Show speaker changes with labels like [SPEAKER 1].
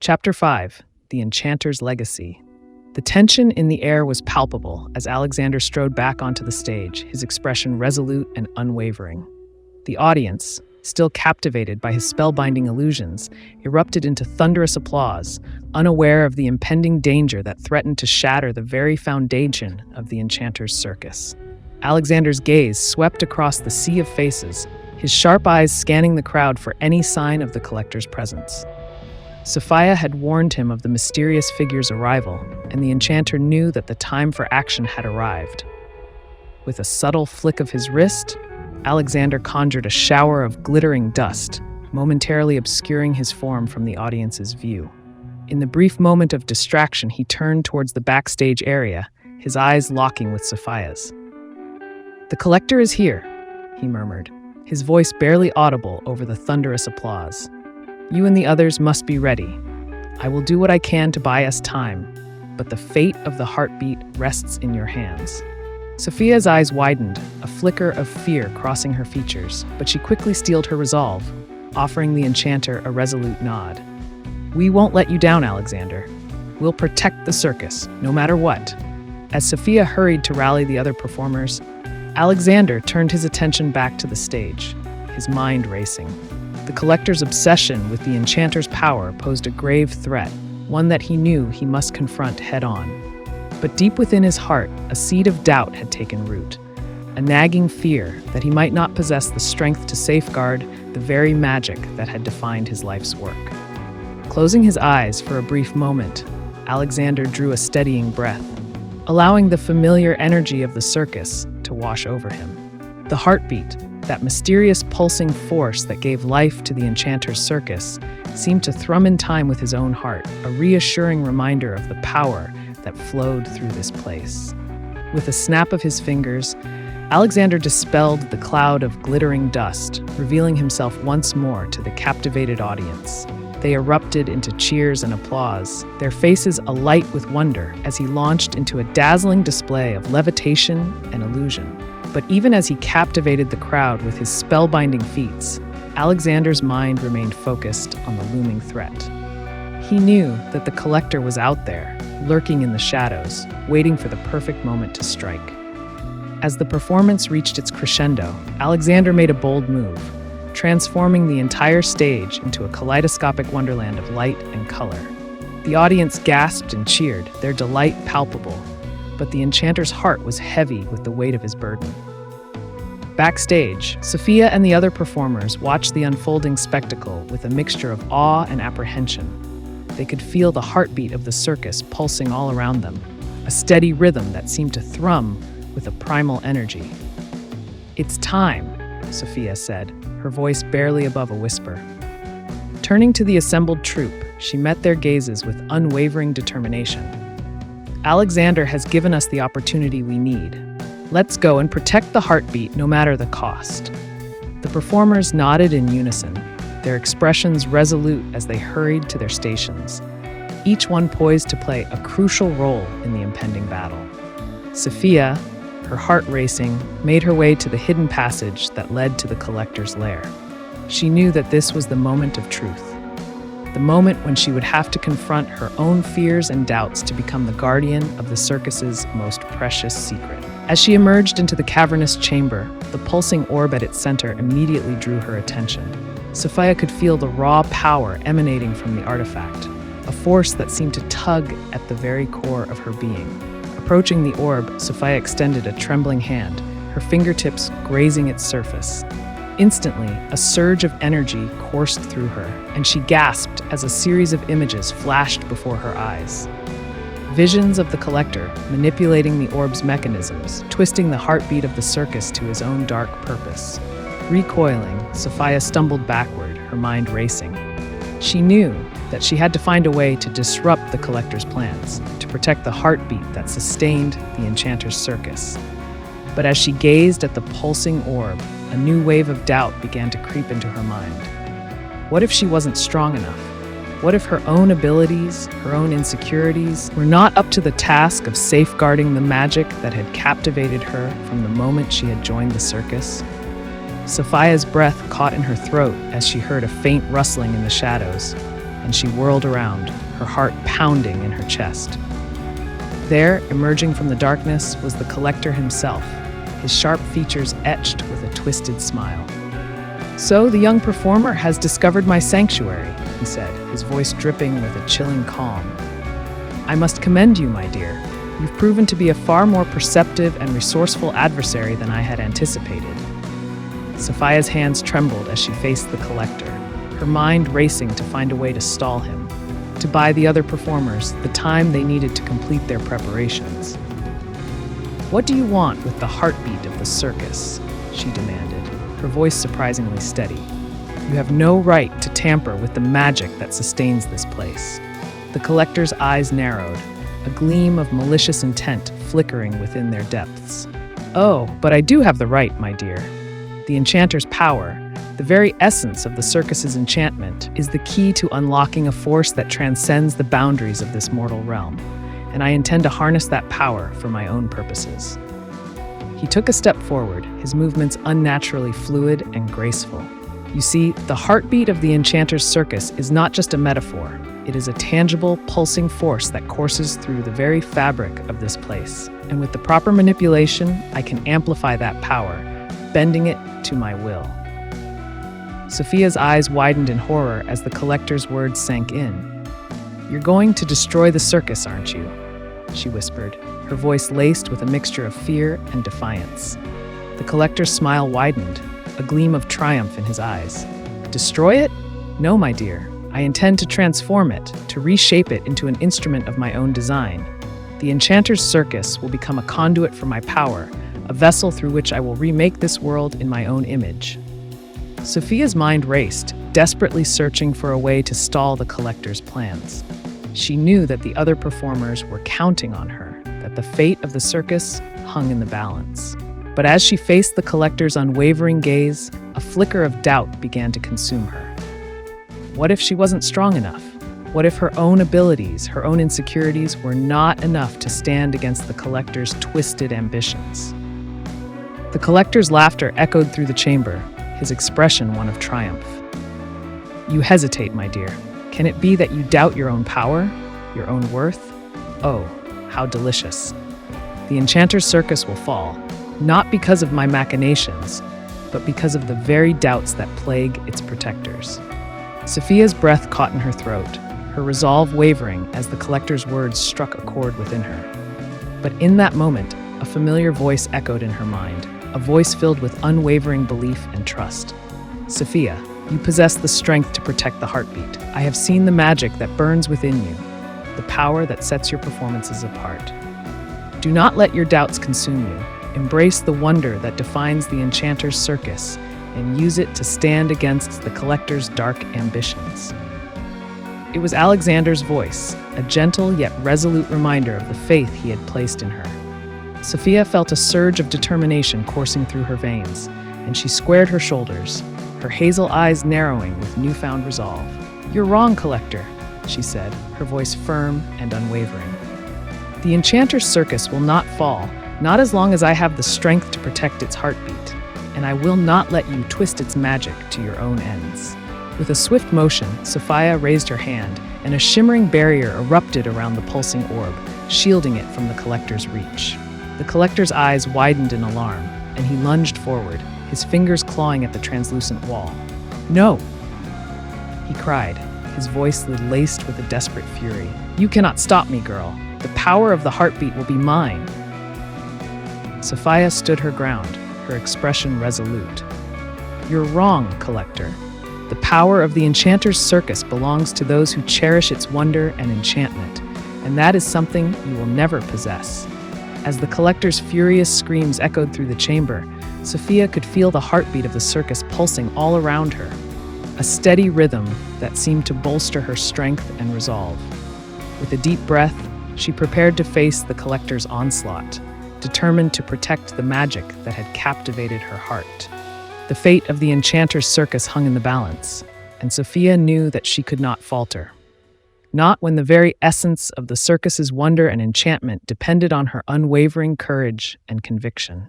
[SPEAKER 1] Chapter 5: The Enchanter's Legacy. The tension in the air was palpable as Alexander strode back onto the stage, his expression resolute and unwavering. The audience, still captivated by his spellbinding illusions, erupted into thunderous applause, unaware of the impending danger that threatened to shatter the very foundation of the Enchanter's circus. Alexander's gaze swept across the sea of faces, his sharp eyes scanning the crowd for any sign of the collector's presence. Sophia had warned him of the mysterious figure's arrival, and the Enchanter knew that the time for action had arrived. With a subtle flick of his wrist, Alexander conjured a shower of glittering dust, momentarily obscuring his form from the audience's view. In the brief moment of distraction, he turned towards the backstage area, his eyes locking with Sophia's. "The collector is here," he murmured, his voice barely audible over the thunderous applause. "You and the others must be ready. I will do what I can to buy us time, but the fate of the heartbeat rests in your hands." Sophia's eyes widened, a flicker of fear crossing her features, but she quickly steeled her resolve, offering the Enchanter a resolute nod. "We won't let you down, Alexander. We'll protect the circus, no matter what." As Sophia hurried to rally the other performers, Alexander turned his attention back to the stage, his mind racing. The collector's obsession with the Enchanter's power posed a grave threat, one that he knew he must confront head-on. But deep within his heart, a seed of doubt had taken root, a nagging fear that he might not possess the strength to safeguard the very magic that had defined his life's work. Closing his eyes for a brief moment, Alexander drew a steadying breath, allowing the familiar energy of the circus to wash over him. The heartbeat, that mysterious pulsing force that gave life to the Enchanter's circus, seemed to thrum in time with his own heart, a reassuring reminder of the power that flowed through this place. With a snap of his fingers, Alexander dispelled the cloud of glittering dust, revealing himself once more to the captivated audience. They erupted into cheers and applause, their faces alight with wonder as he launched into a dazzling display of levitation and illusion. But even as he captivated the crowd with his spellbinding feats, Alexander's mind remained focused on the looming threat. He knew that the collector was out there, lurking in the shadows, waiting for the perfect moment to strike. As the performance reached its crescendo, Alexander made a bold move, transforming the entire stage into a kaleidoscopic wonderland of light and color. The audience gasped and cheered, their delight palpable, but the Enchanter's heart was heavy with the weight of his burden. Backstage, Sophia and the other performers watched the unfolding spectacle with a mixture of awe and apprehension. They could feel the heartbeat of the circus pulsing all around them, a steady rhythm that seemed to thrum with a primal energy. "It's time," Sophia said, her voice barely above a whisper. Turning to the assembled troupe, she met their gazes with unwavering determination. "Alexander has given us the opportunity we need. Let's go and protect the heartbeat no matter the cost." The performers nodded in unison, their expressions resolute as they hurried to their stations, each one poised to play a crucial role in the impending battle. Sophia, her heart racing, made her way to the hidden passage that led to the collector's lair. She knew that this was the moment of truth, the moment when she would have to confront her own fears and doubts to become the guardian of the circus's most precious secret. As she emerged into the cavernous chamber, the pulsing orb at its center immediately drew her attention. Sophia could feel the raw power emanating from the artifact, a force that seemed to tug at the very core of her being. Approaching the orb, Sophia extended a trembling hand, her fingertips grazing its surface. Instantly, a surge of energy coursed through her, and she gasped as a series of images flashed before her eyes. Visions of the collector manipulating the orb's mechanisms, twisting the heartbeat of the circus to his own dark purpose. Recoiling, Sophia stumbled backward, her mind racing. She knew that she had to find a way to disrupt the collector's plans, to protect the heartbeat that sustained the Enchanter's circus. But as she gazed at the pulsing orb, a new wave of doubt began to creep into her mind. What if she wasn't strong enough? What if her own abilities, her own insecurities, were not up to the task of safeguarding the magic that had captivated her from the moment she had joined the circus? Sophia's breath caught in her throat as she heard a faint rustling in the shadows. and she whirled around, her heart pounding in her chest. There, emerging from the darkness, was the collector himself, his sharp features etched with a twisted smile. "So the young performer has discovered my sanctuary," he said, his voice dripping with a chilling calm. "I must commend you, my dear. You've proven to be a far more perceptive and resourceful adversary than I had anticipated." Sophia's hands trembled as she faced the collector, her mind racing to find a way to stall him, to buy the other performers the time they needed to complete their preparations. "What do you want with the heartbeat of the circus?" she demanded, her voice surprisingly steady. "You have no right to tamper with the magic that sustains this place." The collector's eyes narrowed, a gleam of malicious intent flickering within their depths. "Oh, but I do have the right, my dear. The Enchanter's power, the very essence of the circus's enchantment, is the key to unlocking a force that transcends the boundaries of this mortal realm, and I intend to harness that power for my own purposes." He took a step forward, his movements unnaturally fluid and graceful. You see, the heartbeat of the Enchanter's circus is not just a metaphor. It is a tangible, pulsing force that courses through the very fabric of this place. And with the proper manipulation, I can amplify that power, bending it to my will. Sophia's eyes widened in horror as the collector's words sank in. "You're going to destroy the circus, aren't you?" she whispered, her voice laced with a mixture of fear and defiance. The collector's smile widened, a gleam of triumph in his eyes. "Destroy it? No, my dear. I intend to transform it, to reshape it into an instrument of my own design. The Enchanter's circus will become a conduit for my power, a vessel through which I will remake this world in my own image." Sophia's mind raced, desperately searching for a way to stall the collector's plans. She knew that the other performers were counting on her, that the fate of the circus hung in the balance. But as she faced the collector's unwavering gaze, a flicker of doubt began to consume her. What if she wasn't strong enough? What if her own abilities, her own insecurities, were not enough to stand against the collector's twisted ambitions? The collector's laughter echoed through the chamber, his expression one of triumph. "You hesitate, my dear. Can it be that you doubt your own power, your own worth? Oh, how delicious. The Enchanter's circus will fall, not because of my machinations, but because of the very doubts that plague its protectors." Sophia's breath caught in her throat, her resolve wavering as the collector's words struck a chord within her. But in that moment, a familiar voice echoed in her mind, a voice filled with unwavering belief and trust. "Sophia, you possess the strength to protect the heartbeat. I have seen the magic that burns within you, the power that sets your performances apart. Do not let your doubts consume you. Embrace the wonder that defines the Enchanter's circus and use it to stand against the collector's dark ambitions." It was Alexander's voice, a gentle yet resolute reminder of the faith he had placed in her. Sophia felt a surge of determination coursing through her veins, and she squared her shoulders, her hazel eyes narrowing with newfound resolve. "You're wrong, collector," she said, her voice firm and unwavering. "The Enchanter's circus will not fall, not as long as I have the strength to protect its heartbeat, and I will not let you twist its magic to your own ends." With a swift motion, Sophia raised her hand, and a shimmering barrier erupted around the pulsing orb, shielding it from the collector's reach. The collector's eyes widened in alarm, and he lunged forward, his fingers clawing at the translucent wall. "No!" he cried, his voice laced with a desperate fury. "You cannot stop me, girl. The power of the heartbeat will be mine." Sophia stood her ground, her expression resolute. "You're wrong, collector. The power of the Enchanter's circus belongs to those who cherish its wonder and enchantment, and that is something you will never possess." As the collector's furious screams echoed through the chamber, Sophia could feel the heartbeat of the circus pulsing all around her, a steady rhythm that seemed to bolster her strength and resolve. With a deep breath, she prepared to face the collector's onslaught, determined to protect the magic that had captivated her heart. The fate of the Enchanter's circus hung in the balance, and Sophia knew that she could not falter. Not when the very essence of the circus's wonder and enchantment depended on her unwavering courage and conviction.